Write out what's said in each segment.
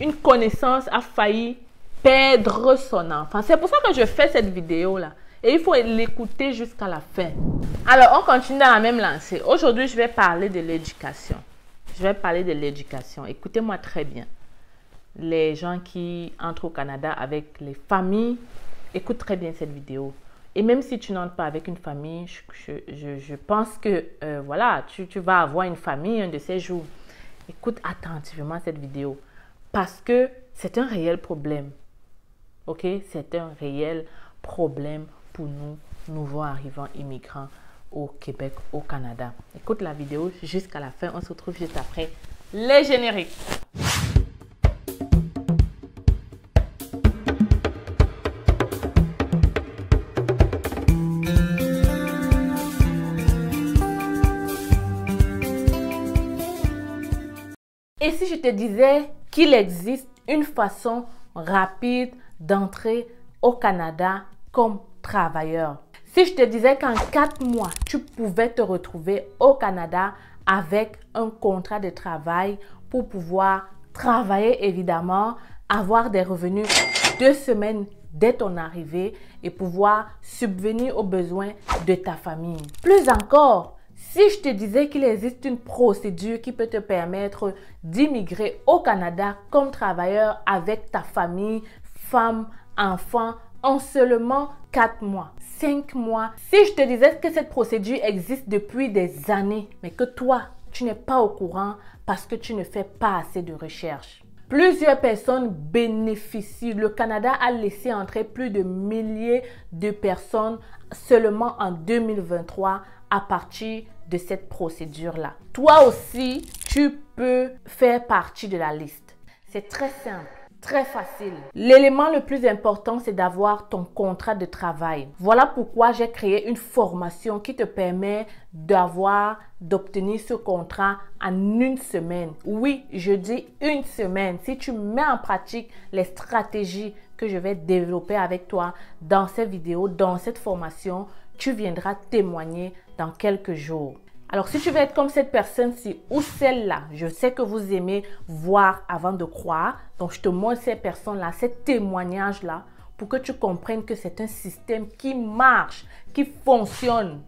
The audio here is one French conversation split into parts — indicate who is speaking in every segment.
Speaker 1: une connaissance a failli perdre son enfant. C'est pour ça que je fais cette vidéo-là. Et il faut l'écouter jusqu'à la fin. Alors, on continue dans la même lancée. Aujourd'hui, je vais parler de l'éducation. Je vais parler de l'éducation. Écoutez-moi très bien. Les gens qui entrent au Canada avec les familles, écoute très bien cette vidéo. Et même si tu n'entres pas avec une famille, je pense que voilà, tu vas avoir une famille un de ces jours. Écoute attentivement cette vidéo parce que c'est un réel problème. Ok? C'est un réel problème pour nous, nouveaux arrivants immigrants au Québec, au Canada. Écoute la vidéo jusqu'à la fin. On se retrouve juste après les génériques. Et si je te disais qu'il existe une façon rapide d'entrer au Canada comme travailleur? Si je te disais qu'en 4 mois, tu pouvais te retrouver au Canada avec un contrat de travail pour pouvoir travailler évidemment, avoir des revenus 2 semaines dès ton arrivée et pouvoir subvenir aux besoins de ta famille. Plus encore, si je te disais qu'il existe une procédure qui peut te permettre d'immigrer au Canada comme travailleur avec ta famille, femme, enfant, en seulement 4 mois, 5 mois. Si je te disais que cette procédure existe depuis des années, mais que toi, tu n'es pas au courant parce que tu ne fais pas assez de recherche. Plusieurs personnes bénéficient. Le Canada a laissé entrer plus de milliers de personnes seulement en 2023 à partir de cette procédure-là. Toi aussi, tu peux faire partie de la liste. C'est très simple. Très facile. L'élément le plus important, c'est d'avoir ton contrat de travail. Voilà pourquoi j'ai créé une formation qui te permet d'obtenir ce contrat en 1 semaine. Oui, je dis 1 semaine. Si tu mets en pratique les stratégies que je vais développer avec toi dans cette vidéo, dans cette formation, tu viendras témoigner dans quelques jours. Alors, si tu veux être comme cette personne-ci ou celle-là, je sais que vous aimez voir avant de croire. Donc, je te montre ces personnes-là, ces témoignages-là, pour que tu comprennes que c'est un système qui marche, qui fonctionne.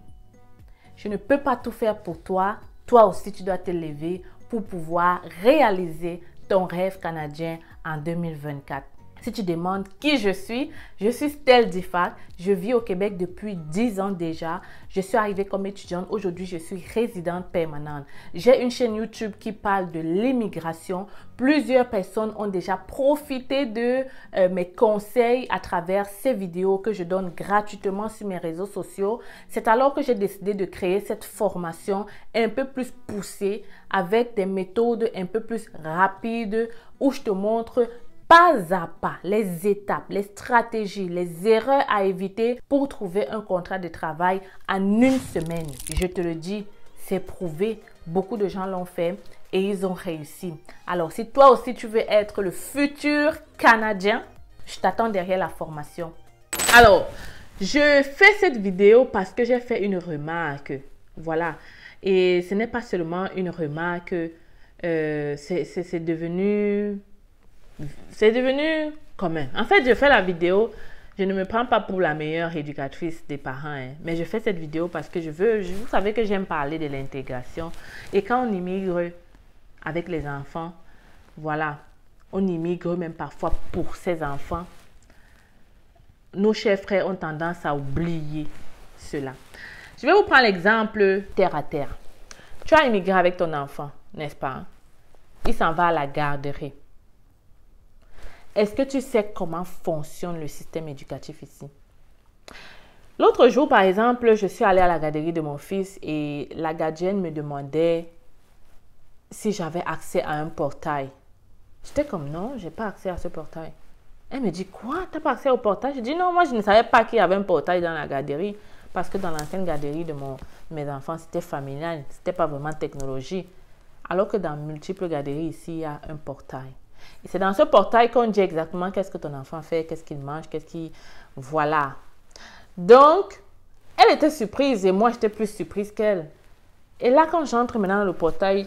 Speaker 1: Je ne peux pas tout faire pour toi. Toi aussi, tu dois te lever pour pouvoir réaliser ton rêve canadien en 2024. Si tu demandes qui je suis Stell Difac. Je vis au Québec depuis 10 ans déjà. Je suis arrivée comme étudiante. Aujourd'hui, je suis résidente permanente. J'ai une chaîne YouTube qui parle de l'immigration. Plusieurs personnes ont déjà profité de mes conseils à travers ces vidéos que je donne gratuitement sur mes réseaux sociaux. C'est alors que j'ai décidé de créer cette formation un peu plus poussée avec des méthodes un peu plus rapides où je te montre pas à pas les étapes, les stratégies, les erreurs à éviter pour trouver un contrat de travail en 1 semaine. Je te le dis, c'est prouvé. Beaucoup de gens l'ont fait et ils ont réussi. Alors, si toi aussi tu veux être le futur Canadien, je t'attends derrière la formation. Alors, je fais cette vidéo parce que j'ai fait une remarque. Voilà. Et ce n'est pas seulement une remarque. C'est devenu commun. En fait, je fais la vidéo, je ne me prends pas pour la meilleure éducatrice des parents, mais je fais cette vidéo parce que vous savez que j'aime parler de l'intégration. Et quand on immigre avec les enfants, voilà, on immigre même parfois pour ses enfants. Nos chers frères ont tendance à oublier cela. Je vais vous prendre l'exemple terre à terre. Tu as immigré avec ton enfant, n'est-ce pas? Il s'en va à la garderie. Est-ce que tu sais comment fonctionne le système éducatif ici? L'autre jour, par exemple, je suis allée à la garderie de mon fils et la gardienne me demandait si j'avais accès à un portail. J'étais comme non, je n'ai pas accès à ce portail. Elle me dit quoi? Tu n'as pas accès au portail? Je dis non, moi je ne savais pas qu'il y avait un portail dans la garderie parce que dans l'ancienne garderie de mes enfants, c'était familial, ce n'était pas vraiment technologie. Alors que dans multiples garderies ici, il y a un portail. Et c'est dans ce portail qu'on dit exactement qu'est-ce que ton enfant fait, qu'est-ce qu'il mange, qu'est-ce qu'il... Voilà. Donc, elle était surprise et moi, j'étais plus surprise qu'elle. Et là, quand j'entre maintenant dans le portail,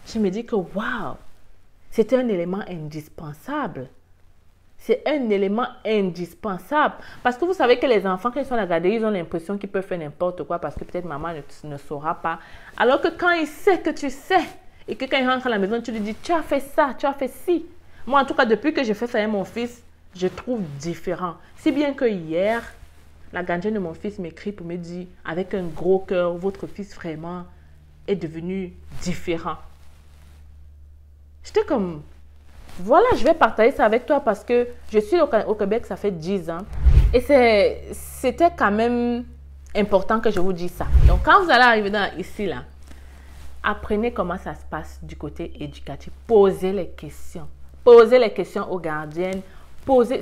Speaker 1: je me dis que waouh, C'est un élément indispensable. C'est un élément indispensable. Parce que vous savez que les enfants, quand ils sont à la garderie, ils ont l'impression qu'ils peuvent faire n'importe quoi parce que peut-être maman ne saura pas. Alors que quand il sait que tu sais et que quand il rentre à la maison, tu lui dis, tu as fait ça, tu as fait ci. Moi, en tout cas, depuis que j'ai fait ça avec mon fils, je trouve différent. Si bien que hier, la gardienne de mon fils m'écrit pour me dire, avec un gros cœur, votre fils vraiment est devenu différent. J'étais comme... Voilà, je vais partager ça avec toi parce que je suis au Québec, ça fait 10 ans. Et c'était quand même important que je vous dise ça. Donc, quand vous allez arriver ici, là, apprenez comment ça se passe du côté éducatif. Posez les questions. Posez les questions aux gardiennes.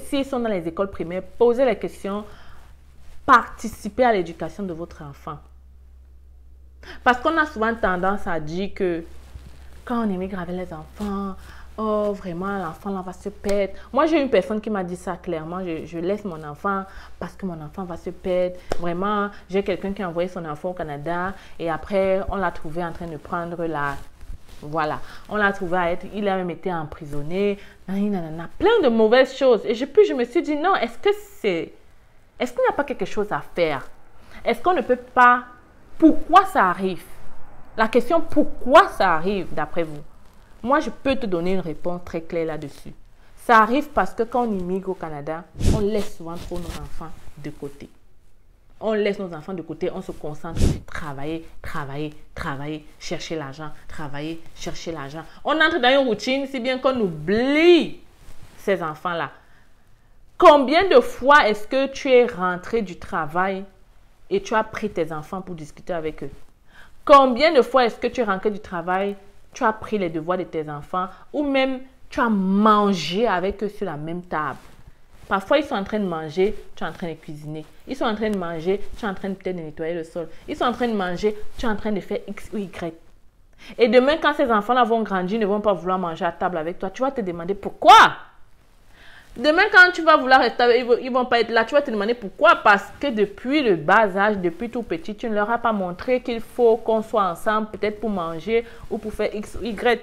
Speaker 1: S'ils sont dans les écoles primaires, posez les questions. Participez à l'éducation de votre enfant. Parce qu'on a souvent tendance à dire que quand on immigre avec les enfants... Oh, vraiment, l'enfant là va se perdre. Moi, j'ai une personne qui m'a dit ça clairement. Je laisse mon enfant parce que mon enfant va se perdre. Vraiment, j'ai quelqu'un qui a envoyé son enfant au Canada et après, on l'a trouvé en train de prendre la... Voilà, on l'a trouvé à être... Il a même été emprisonné. Il a plein de mauvaises choses. Et puis, je me suis dit, non, est-ce qu'il n'y a pas quelque chose à faire? Est-ce qu'on ne peut pas... Pourquoi ça arrive? La question, pourquoi ça arrive, d'après vous? Moi, je peux te donner une réponse très claire là-dessus. Ça arrive parce que quand on immigre au Canada, on laisse souvent trop nos enfants de côté. On laisse nos enfants de côté, on se concentre sur travailler, travailler, travailler, chercher l'argent, travailler, chercher l'argent. On entre dans une routine si bien qu'on oublie ces enfants-là. Combien de fois est-ce que tu es rentré du travail et tu as pris tes enfants pour discuter avec eux? Combien de fois est-ce que tu es rentré du travail, tu as pris les devoirs de tes enfants ou même tu as mangé avec eux sur la même table? Parfois, ils sont en train de manger, tu es en train de cuisiner. Ils sont en train de manger, tu es en train peut-être de nettoyer le sol. Ils sont en train de manger, tu es en train de faire X ou Y. Et demain, quand ces enfants-là vont grandir, ils ne vont pas vouloir manger à table avec toi. Tu vas te demander pourquoi? Demain, quand tu vas vouloir rester, ils ne vont pas être là. Tu vas te demander pourquoi. Parce que depuis le bas âge, depuis tout petit, tu ne leur as pas montré qu'il faut qu'on soit ensemble, peut-être pour manger ou pour faire X ou Y.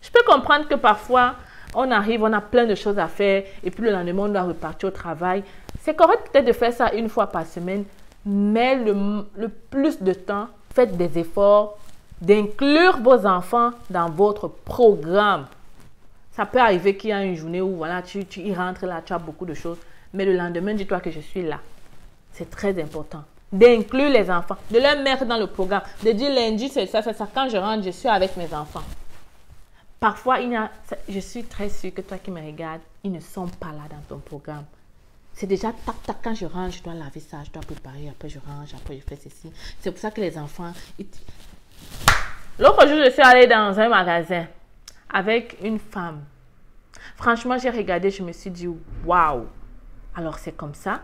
Speaker 1: Je peux comprendre que parfois, on arrive, on a plein de choses à faire et puis le lendemain, on doit repartir au travail. C'est correct peut-être de faire ça une fois par semaine, mais le plus de temps, faites des efforts d'inclure vos enfants dans votre programme. Ça peut arriver qu'il y a une journée où voilà, tu y rentres là, tu as beaucoup de choses. Mais le lendemain, dis-toi que je suis là. C'est très important. D'inclure les enfants, de les mettre dans le programme. De dire lundi, c'est ça, c'est ça. Quand je rentre, je suis avec mes enfants. Parfois, je suis très sûre que toi qui me regardes, ils ne sont pas là dans ton programme. C'est déjà tac, tac, quand je rentre, je dois laver ça, je dois préparer, après je range, après je fais ceci. C'est pour ça que les enfants... L'autre jour, je suis allée dans un magasin avec une femme. Franchement, j'ai regardé, je me suis dit, waouh! Alors, c'est comme ça.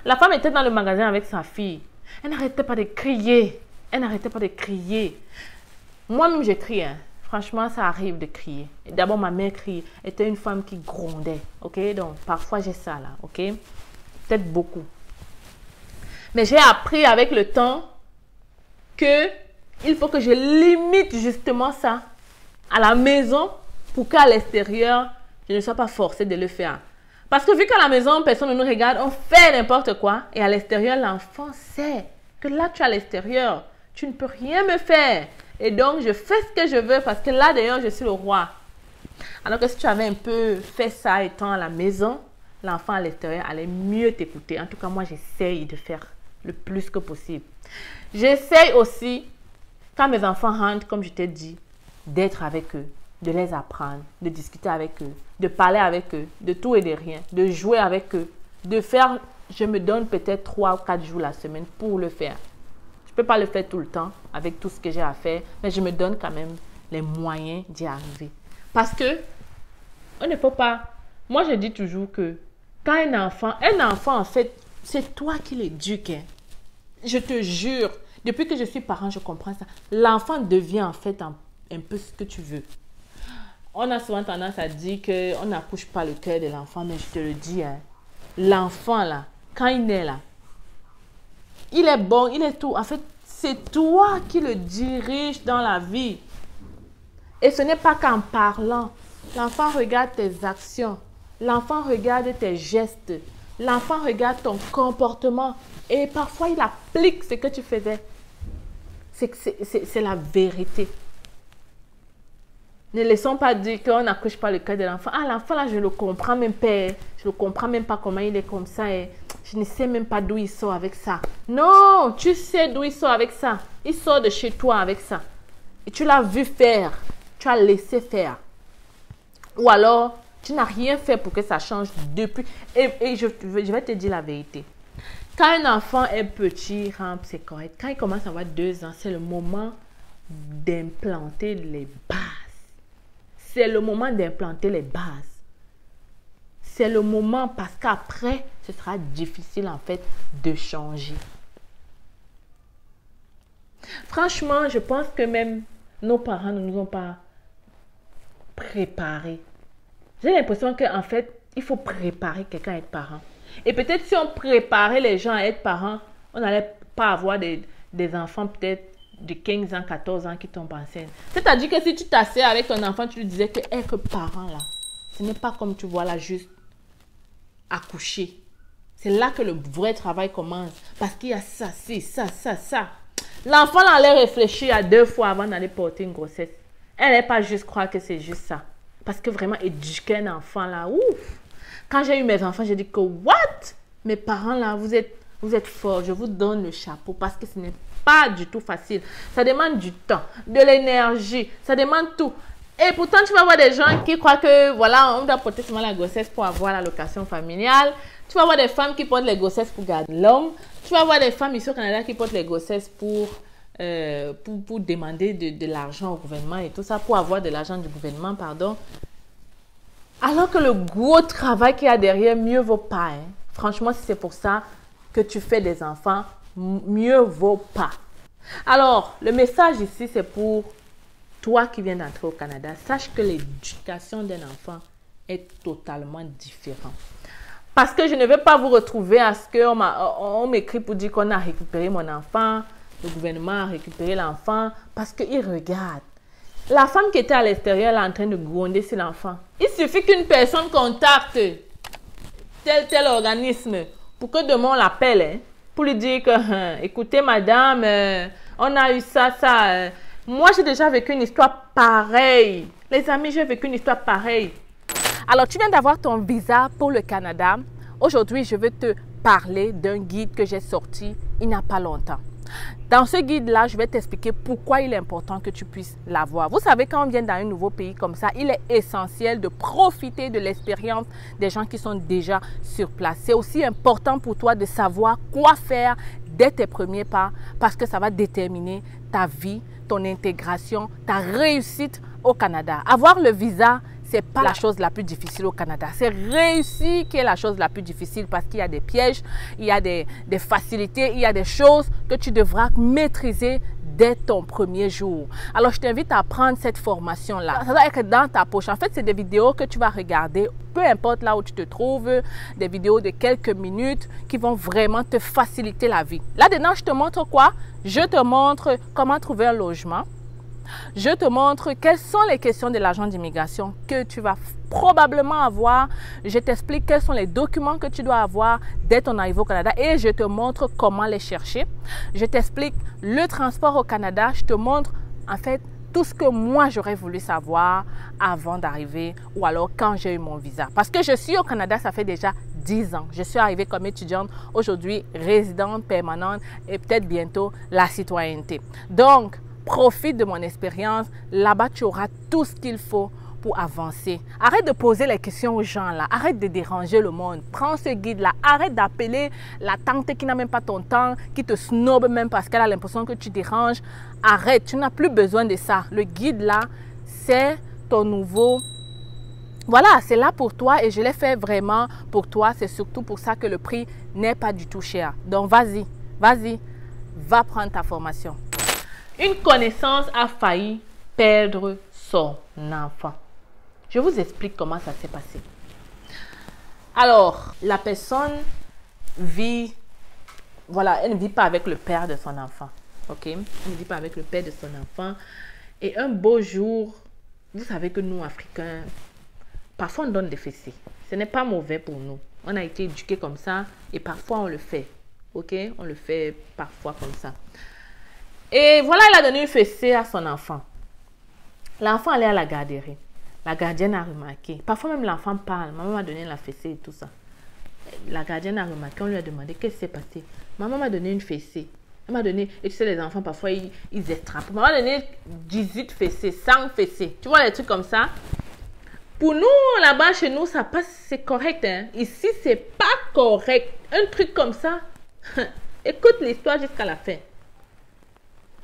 Speaker 1: La femme était dans le magasin avec sa fille. Elle n'arrêtait pas de crier. Elle n'arrêtait pas de crier. Moi-même, je crie. Hein. Franchement, ça arrive de crier. D'abord, ma mère crie. Elle était une femme qui grondait. Ok? Donc, parfois, j'ai ça là. Ok? Peut-être beaucoup. Mais j'ai appris avec le temps que il faut que je limite justement ça à la maison pour qu'à l'extérieur, je ne sois pas forcée de le faire. Parce que vu qu'à la maison, personne ne nous regarde, on fait n'importe quoi. Et à l'extérieur, l'enfant sait que là, tu es à l'extérieur. Tu ne peux rien me faire. Et donc, je fais ce que je veux parce que là, d'ailleurs, je suis le roi. Alors que si tu avais un peu fait ça étant à la maison, l'enfant à l'extérieur allait mieux t'écouter. En tout cas, moi, j'essaye de faire le plus que possible. J'essaye aussi, quand mes enfants rentrent, comme je t'ai dit, d'être avec eux, de les apprendre, de discuter avec eux, de parler avec eux, de tout et de rien, de jouer avec eux, de faire, je me donne peut-être 3 ou 4 jours la semaine pour le faire. Je ne peux pas le faire tout le temps avec tout ce que j'ai à faire, mais je me donne quand même les moyens d'y arriver. Parce que, on ne peut pas, moi je dis toujours que quand un enfant en fait, c'est toi qui l'éduques. Hein. Je te jure, depuis que je suis parent, je comprends ça. L'enfant devient en fait un peu ce que tu veux. On a souvent tendance à dire qu'on n'accouche pas le cœur de l'enfant, mais je te le dis, hein, l'enfant là, quand il est là, il est bon, il est tout. En fait, c'est toi qui le diriges dans la vie. Et ce n'est pas qu'en parlant, L'enfant regarde tes actions. L'enfant regarde tes gestes. L'enfant regarde ton comportement. Et parfois, il applique ce que tu faisais. C'est la vérité. Ne laissons pas dire qu'on n'accouche pas le cœur de l'enfant. Ah, l'enfant là, je ne le comprends même pas. Je ne comprends même pas comment il est comme ça. Et je ne sais même pas d'où il sort avec ça. Non, tu sais d'où il sort avec ça. Il sort de chez toi avec ça. Et tu l'as vu faire. Tu as laissé faire. Ou alors, tu n'as rien fait pour que ça change depuis. Et je vais te dire la vérité. Quand un enfant est petit, rampe, c'est correct. Quand il commence à avoir 2 ans, c'est le moment d'implanter les bases. C'est le moment d'implanter les bases. C'est le moment parce qu'après, ce sera difficile en fait de changer. Franchement, je pense que même nos parents ne nous ont pas préparés. J'ai l'impression qu'en fait, il faut préparer quelqu'un à être parent. Et peut-être si on préparait les gens à être parents, on n'allait pas avoir des enfants peut-être de 15 ans, 14 ans qui tombent enceintes. C'est-à-dire que si tu t'assais avec ton enfant, tu lui disais que être parent là, ce n'est pas comme tu vois là juste accoucher. C'est là que le vrai travail commence. Parce qu'il y a ça, c'est ça, ça, ça. L'enfant allait réfléchir à 2 fois avant d'aller porter une grossesse. Elle n'allait pas juste croire que c'est juste ça. Parce que vraiment, éduquer un enfant là, ouf. Quand j'ai eu mes enfants, j'ai dit que, what? Mes parents là, vous êtes forts. Je vous donne le chapeau parce que ce n'est pas du tout facile. Ça demande du temps, de l'énergie. Ça demande tout. Et pourtant, tu vas voir des gens qui croient que, voilà, on doit porter seulement la grossesse pour avoir l'allocation familiale. Tu vas voir des femmes qui portent les grossesses pour garder l'homme. Tu vas voir des femmes ici au Canada qui portent les grossesses pour demander de l'argent au gouvernement et tout ça, pour avoir de l'argent du gouvernement, pardon. Alors que le gros travail qu'il y a derrière, mieux vaut pas. Hein. Franchement, si c'est pour ça que tu fais des enfants, mieux vaut pas. Alors, le message ici, c'est pour toi qui viens d'entrer au Canada. Sache que l'éducation d'un enfant est totalement différente. Parce que je ne veux pas vous retrouver à ce qu'on m'écrit pour dire qu'on a récupéré mon enfant, le gouvernement a récupéré l'enfant, parce qu'il regarde. La femme qui était à l'extérieur est en train de gronder sur l'enfant. Il suffit qu'une personne contacte tel organisme pour que demain on l'appelle, hein, pour lui dire que, écoutez madame, on a eu ça. Moi j'ai déjà vécu une histoire pareille. Les amis, j'ai vécu une histoire pareille. Alors tu viens d'avoir ton visa pour le Canada. Aujourd'hui, je veux te parler d'un guide que j'ai sorti il n'y a pas longtemps. Dans ce guide-là, je vais t'expliquer pourquoi il est important que tu puisses l'avoir. Vous savez, quand on vient dans un nouveau pays comme ça, il est essentiel de profiter de l'expérience des gens qui sont déjà sur place. C'est aussi important pour toi de savoir quoi faire dès tes premiers pas parce que ça va déterminer ta vie, ton intégration, ta réussite au Canada. Avoir le visa, c'est pas la chose la plus difficile au Canada. C'est réussir qui est la chose la plus difficile parce qu'il y a des pièges, il y a des facilités, il y a des choses que tu devras maîtriser dès ton premier jour. Alors, je t'invite à prendre cette formation-là. Ça doit être dans ta poche. En fait, c'est des vidéos que tu vas regarder, peu importe là où tu te trouves, des vidéos de quelques minutes qui vont vraiment te faciliter la vie. Là-dedans, je te montre quoi? Je te montre comment trouver un logement. Je te montre quelles sont les questions de l'agent d'immigration que tu vas probablement avoir. Je t'explique quels sont les documents que tu dois avoir dès ton arrivée au Canada et je te montre comment les chercher. Je t'explique le transport au Canada. Je te montre en fait tout ce que moi j'aurais voulu savoir avant d'arriver ou alors quand j'ai eu mon visa. Parce que je suis au Canada, ça fait déjà 10 ans. Je suis arrivée comme étudiante, aujourd'hui résidente permanente et peut-être bientôt la citoyenneté. Donc, profite de mon expérience. Là-bas, tu auras tout ce qu'il faut pour avancer. Arrête de poser les questions aux gens là. Arrête de déranger le monde. Prends ce guide-là. Arrête d'appeler la tante qui n'a même pas ton temps, qui te snobe même parce qu'elle a l'impression que tu déranges. Arrête. Tu n'as plus besoin de ça. Le guide-là, c'est ton nouveau... Voilà, c'est là pour toi et je l'ai fait vraiment pour toi. C'est surtout pour ça que le prix n'est pas du tout cher. Donc, vas-y, va prendre ta formation. Une connaissance a failli perdre son enfant. Je vous explique comment ça s'est passé. Alors, la personne vit, voilà, elle ne vit pas avec le père de son enfant. Ok? Elle ne vit pas avec le père de son enfant. Et un beau jour, vous savez que nous, Africains, Parfois, on donne des fessées. Ce n'est pas mauvais pour nous. On a été éduqués comme ça et parfois, on le fait. OK? On le fait parfois comme ça. Et voilà, il a donné une fessée à son enfant. L'enfant allait à la garderie. La gardienne a remarqué. Parfois, même l'enfant parle. Maman m'a donné la fessée et tout ça. La gardienne a remarqué. On lui a demandé qu'est-ce qui s'est passé. Maman m'a donné une fessée. Elle m'a donné, et tu sais, les enfants, parfois, ils attrapent. Maman m'a donné 18 fessées, 100 fessées. Tu vois, les trucs comme ça. Pour nous, là-bas, chez nous, ça passe, c'est correct. Hein? Ici, c'est pas correct. Un truc comme ça, écoute l'histoire jusqu'à la fin.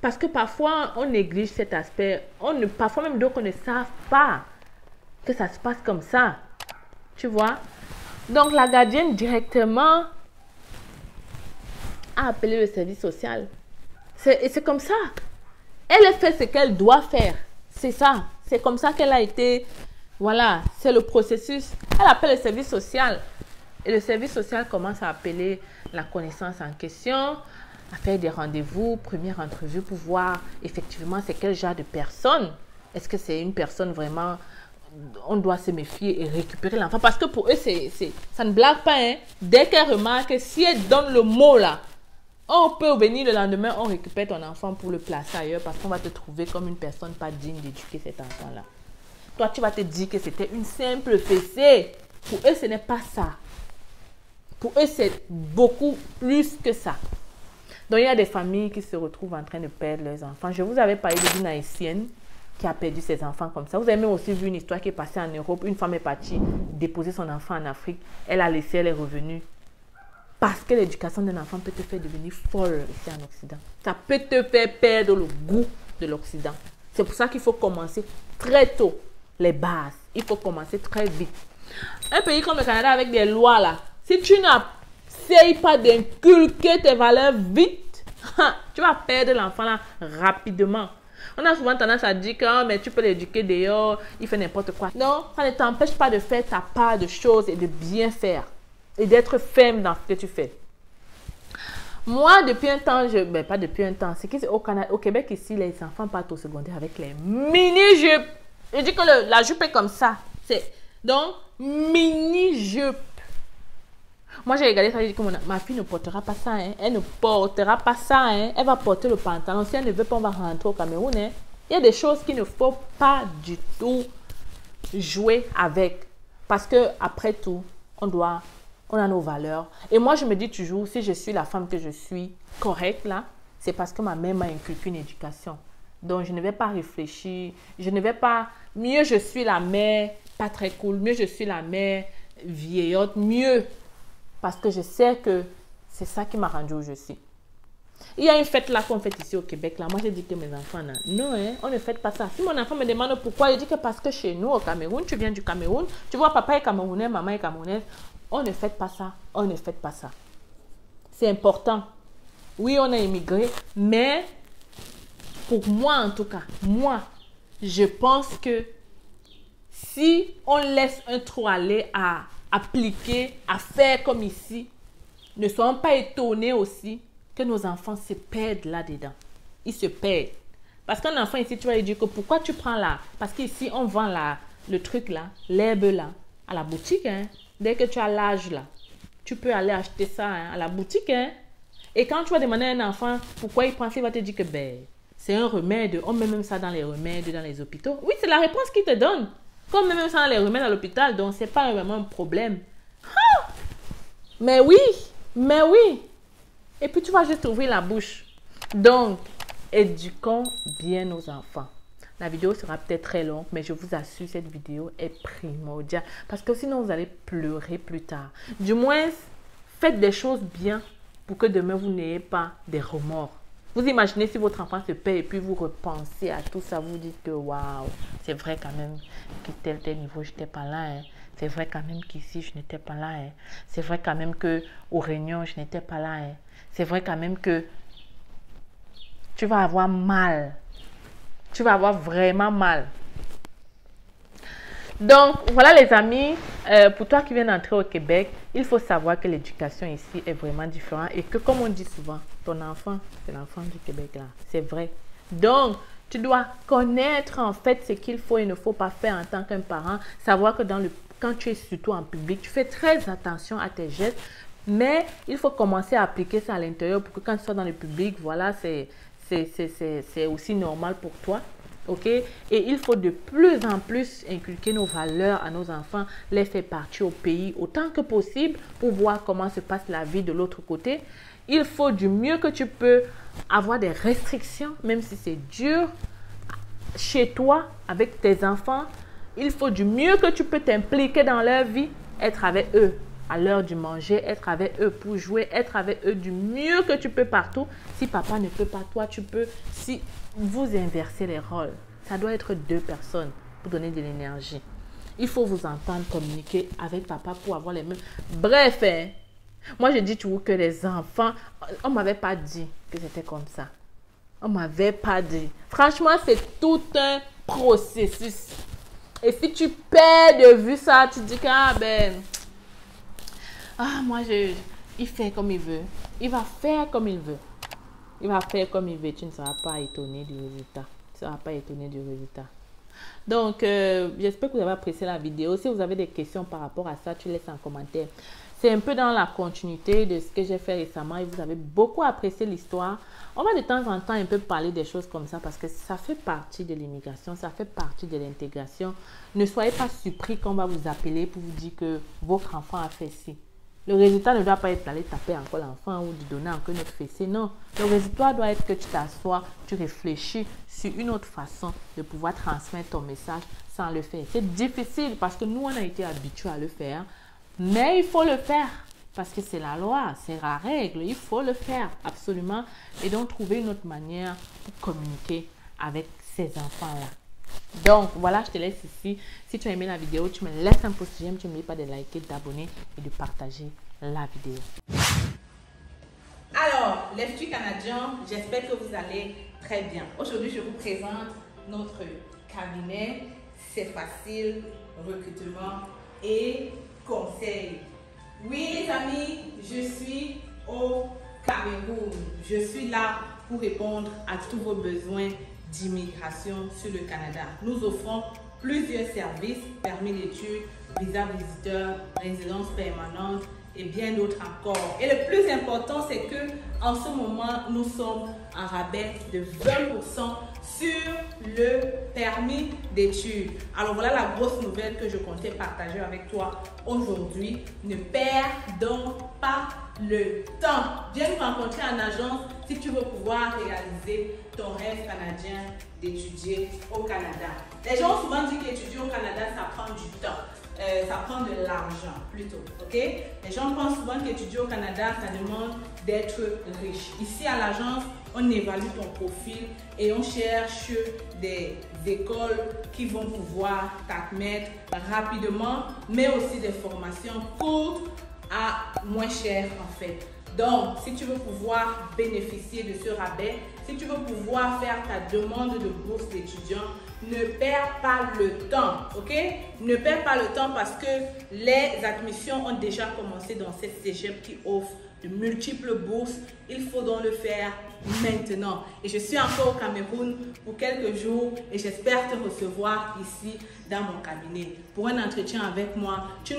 Speaker 1: Parce que parfois, on néglige cet aspect. Parfois même, donc, on ne savent pas que ça se passe comme ça. Tu vois? Donc, la gardienne, directement, a appelé le service social. Et c'est comme ça. Elle fait ce qu'elle doit faire. C'est ça. C'est comme ça qu'elle a été... Voilà, c'est le processus. Elle appelle le service social. Et le service social commence à appeler la connaissance en question, à faire des rendez-vous, première entrevue pour voir effectivement c'est quel genre de personne. Est-ce que c'est une personne vraiment... On doit se méfier et récupérer l'enfant. Parce que pour eux, ça ne blague pas. Hein? Dès qu'elle remarque, si elle donne le mot là, on peut venir le lendemain, on récupère ton enfant pour le placer ailleurs parce qu'on va te trouver comme une personne pas digne d'éduquer cet enfant-là. Toi, tu vas te dire que c'était une simple fessée. Pour eux, ce n'est pas ça. Pour eux, c'est beaucoup plus que ça. Donc, il y a des familles qui se retrouvent en train de perdre leurs enfants. Je vous avais parlé d'une haïtienne qui a perdu ses enfants comme ça. Vous avez même aussi vu une histoire qui est passée en Europe. Une femme est partie déposer son enfant en Afrique. Elle a laissé, elle est revenue. Parce que l'éducation d'un enfant peut te faire devenir folle ici en Occident. Ça peut te faire perdre le goût de l'Occident. C'est pour ça qu'il faut commencer très tôt. Les bases. Il faut commencer très vite. Un pays comme le Canada avec des lois là, si tu n'essayes pas d'inculquer tes valeurs vite, tu vas perdre l'enfant là rapidement. On a souvent tendance à dire que mais tu peux l'éduquer dehors, il fait n'importe quoi. Non, ça ne t'empêche pas de faire ta part de choses et de bien faire. Et d'être ferme dans ce que tu fais. Moi, depuis un temps, pas depuis un temps, c'est qu'au Québec ici, les enfants partent au secondaire avec les mini-jupes. Je dis que la jupe est comme ça. Donc, mini-jupe. Moi, j'ai regardé ça, j'ai dit que ma fille ne portera pas ça. Hein. Elle ne portera pas ça. Hein. Elle va porter le pantalon. Si elle ne veut pas, on va rentrer au Cameroun. Hein. Il y a des choses qu'il ne faut pas du tout jouer avec. Parce que après tout, on a nos valeurs. Et moi, je me dis toujours, si je suis la femme que je suis correcte là, c'est parce que ma mère m'a inculqué une éducation. Donc, je ne vais pas réfléchir. Je ne vais pas... Mieux je suis la mère, pas très cool. Mieux je suis la mère, vieillotte. Mieux. Parce que je sais que c'est ça qui m'a rendue où je suis. Il y a une fête là qu'on fait ici au Québec. Là. Moi, j'ai dit que mes enfants... Non, hein, on ne fait pas ça. Si mon enfant me demande pourquoi, je dis que parce que chez nous, au Cameroun, tu viens du Cameroun. Tu vois, papa est camerounais, maman est camerounaise. On ne fait pas ça. On ne fait pas ça. C'est important. Oui, on a immigré, mais... Pour moi, en tout cas, moi, je pense que si on laisse un trou aller à appliquer, à faire comme ici, ne soyons pas étonnés aussi que nos enfants se perdent là-dedans. Ils se perdent. Parce qu'un enfant ici, tu vas lui dire que pourquoi tu prends là? Parce qu'ici, on vend le truc là, l'herbe là, à la boutique. Hein? Dès que tu as l'âge là, tu peux aller acheter ça à la boutique. Hein? Et quand tu vas demander à un enfant pourquoi il prend ça, il va te dire que c'est un remède. On met même ça dans les remèdes, dans les hôpitaux. Oui, c'est la réponse qu'il te donne. Comme on met même ça dans les remèdes à l'hôpital, donc c'est pas vraiment un problème. Ah! Mais oui. Et puis tu vas juste ouvrir la bouche. Donc, éduquons bien nos enfants. La vidéo sera peut-être très longue, mais je vous assure, cette vidéo est primordiale. Parce que sinon, vous allez pleurer plus tard. Du moins, faites des choses bien pour que demain, vous n'ayez pas des remords. Vous imaginez si votre enfant se perd et puis vous repensez à tout ça, vous dites que waouh, c'est vrai quand même que tel niveau, je n'étais pas là. Hein. C'est vrai quand même qu'ici, je n'étais pas là. Hein. C'est vrai quand même qu'au Réunion, je n'étais pas là. Hein. C'est vrai quand même que tu vas avoir mal. Tu vas avoir vraiment mal. Donc, voilà les amis, pour toi qui viens d'entrer au Québec, il faut savoir que l'éducation ici est vraiment différente et que comme on dit souvent, ton enfant, c'est l'enfant du Québec là. C'est vrai. Donc, Tu dois connaître en fait ce qu'il faut et ne faut pas faire en tant qu'un parent. Savoir que quand tu es surtout en public, tu fais très attention à tes gestes. Mais il faut commencer à appliquer ça à l'intérieur pour que quand tu sois dans le public, voilà, c'est aussi normal pour toi. OK? Et il faut de plus en plus inculquer nos valeurs à nos enfants, les faire partir au pays autant que possible pour voir comment se passe la vie de l'autre côté. Il faut du mieux que tu peux avoir des restrictions, même si c'est dur, chez toi, avec tes enfants. Il faut du mieux que tu peux t'impliquer dans leur vie, être avec eux à l'heure du manger, être avec eux pour jouer, être avec eux du mieux que tu peux partout. Si papa ne peut pas, toi tu peux. Si vous inversez les rôles, ça doit être 2 personnes pour donner de l'énergie. Il faut vous entendre communiquer avec papa pour avoir les mêmes. Bref, hein, moi je dis toujours que les enfants, on ne m'avait pas dit que c'était comme ça. On ne m'avait pas dit. Franchement, c'est tout un processus. Et si tu perds de vue ça, tu dis que il fait comme il veut. Il va faire comme il veut. Il va faire comme il veut. Tu ne seras pas étonné du résultat. Tu ne seras pas étonné du résultat. Donc, j'espère que vous avez apprécié la vidéo. Si vous avez des questions par rapport à ça, tu laisses en commentaire. C'est un peu dans la continuité de ce que j'ai fait récemment et vous avez beaucoup apprécié l'histoire. On va de temps en temps un peu parler des choses comme ça parce que ça fait partie de l'immigration, ça fait partie de l'intégration. Ne soyez pas surpris qu'on va vous appeler pour vous dire que votre enfant a fait ci. Le résultat ne doit pas être d'aller taper encore l'enfant ou de donner encore notre fessée. Non, le résultat doit être que tu t'assois, tu réfléchis sur une autre façon de pouvoir transmettre ton message sans le faire. C'est difficile parce que nous, on a été habitués à le faire. Mais il faut le faire parce que c'est la loi, c'est la règle. Il faut le faire absolument et donc trouver une autre manière pour communiquer avec ces enfants-là. Donc voilà, je te laisse ici. Si tu as aimé la vidéo, tu me laisses un pouce j'aime, tu n'oublies pas de liker, d'abonner et de partager la vidéo. Alors, les filles canadiens, j'espère que vous allez très bien. Aujourd'hui, je vous présente notre cabinet. C'est facile, recrutement et conseil. Oui les amis, je suis au Cameroun. Je suis là pour répondre à tous vos besoins d'immigration sur le Canada. Nous offrons plusieurs services, permis d'études, visa visiteur, résidence permanente et bien d'autres encore. Et le plus important, c'est que en ce moment, nous sommes en rabais de 20% sur le permis d'études. Alors voilà la grosse nouvelle que je comptais partager avec toi aujourd'hui. Ne perds donc pas le temps. Viens nous rencontrer en agence si tu veux pouvoir réaliser ton rêve canadien d'étudier au Canada. Les gens ont souvent dit qu'étudier au Canada, ça prend du temps. Ça prend de l'argent plutôt, ok? Les gens pensent souvent qu'étudier au Canada, ça demande d'être riche. Ici à l'agence, on évalue ton profil et on cherche des écoles qui vont pouvoir t'admettre rapidement, mais aussi des formations courtes à moins cher en fait. Donc, si tu veux pouvoir bénéficier de ce rabais, si tu veux pouvoir faire ta demande de bourse d'étudiant, ne perds pas le temps, ok? Ne perds pas le temps parce que les admissions ont déjà commencé dans cette cégep qui offre de multiples bourses. Il faut donc le faire maintenant. Et je suis encore au Cameroun pour quelques jours et j'espère te recevoir ici dans mon cabinet pour un entretien avec moi. Tu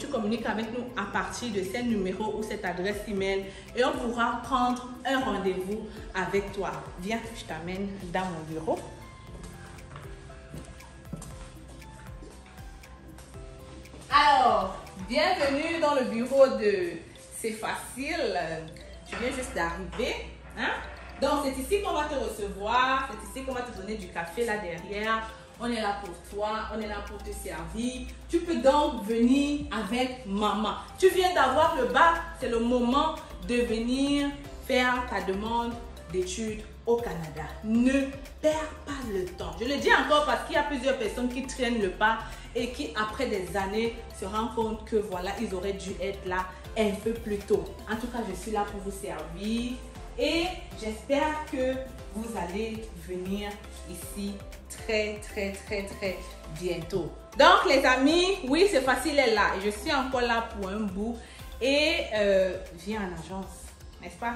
Speaker 1: communiques avec nous à partir de ce numéro ou cette adresse email et on pourra prendre un rendez-vous avec toi. Viens, je t'amène dans mon bureau. Alors, bienvenue dans le bureau de C'est Facile. Tu viens juste d'arriver. Hein? Donc, c'est ici qu'on va te recevoir. C'est ici qu'on va te donner du café là derrière. On est là pour toi. On est là pour te servir. Tu peux donc venir avec maman. Tu viens d'avoir le bac. C'est le moment de venir faire ta demande d'études au Canada. Ne perds pas le temps. Je le dis encore parce qu'il y a plusieurs personnes qui traînent le pas et qui, après des années, se rendent compte que voilà, ils auraient dû être là un peu plus tôt. En tout cas, je suis là pour vous servir et j'espère que vous allez venir ici très bientôt. Donc, les amis, oui, C'est Facile est là et je suis encore là pour un bout et viens en agence, n'est-ce pas?